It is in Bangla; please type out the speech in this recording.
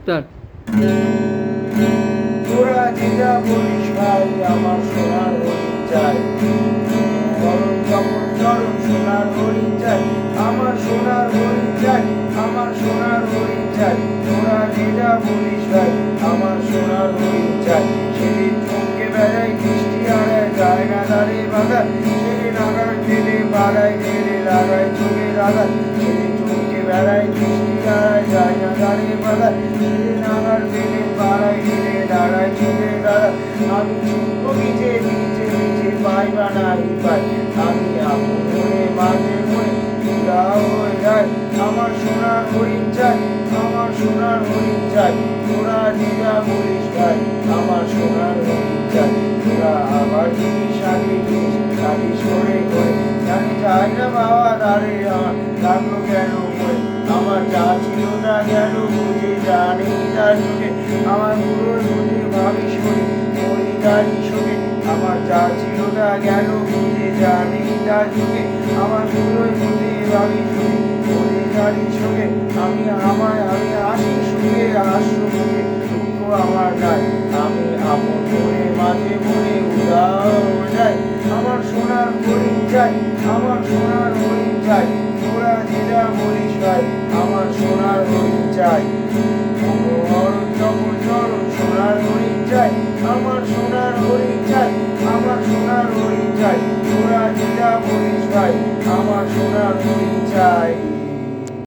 স্টার্ট। তোরা যেটা বলিস ভাই আমার সোনার হরিণ চাই, চরণ তপন চরণ সোনার হরিণ চাই, আমার সোনার হরিণ চাই, আমার সোনার হরিণ চাই। তোরা যেটা বলিস ভাই আমার সোনার হরিণ চাই। সেদিন চমকে বেড়াই বৃষ্টি আড়ায় যায় না দাঁড়ে বাধা, সেদিন আগার ঠেলে বাড়ায় ঢেলে লাগায় চোখে রাধা। সেদিন চমকে বেড়াই বৃষ্টি আড়ায় যায় না দাঁড়ে বাধা, সেদিন আগার ঠেলে বাড়ায় ঢেলে লাগায় চোখে রাধা। আমি ছুটবো নিচে নিচে নিচে পাই বা নাই পাই, আমি আপন মনে মাঝে মনে উদাও হয়ে যাই। আমার সোনার হরিণ চাই, আমার সোনার হরিণ চাই। তোরা যেটা বলিস ভাই আমার সোনার হরিণ চাই। তোরা আবার জিনিস আগে জিনিস সালিশ করে করে জানি চাই না বাবা তারে আমার লাগলো কেন মরে। আমার যা ছিল তা গেল বুঝে জানি তার চোখে, আমার পুরো বুঝে ভাবি শরীর ওই তারই শোকে। আমার যা ছিল তা গেল বুঝে জানি তার চোখে, আমার পুরোই বুঝে ভাবি শরীর ওই তারই শোকে। আমি আসি সুখে আসু মুখে, দুঃখ আমার নাই, আমি আপন মনে মাঝে মনে উদাও যাই। আমার সোনার হরিণ চাই, আমার সোনার হরিণ চাই। তোরা যেটা বলিস ভাই আমার সোনার হরিণ চাই। চরণ তপন চরণ সোনার হরিণ চাই, আমার সোনার হরিণ চাই, আমার সোনার হরিণ চাই। তোরা যেটা বলিস ভাই আমার সোনার হরিণ চাই।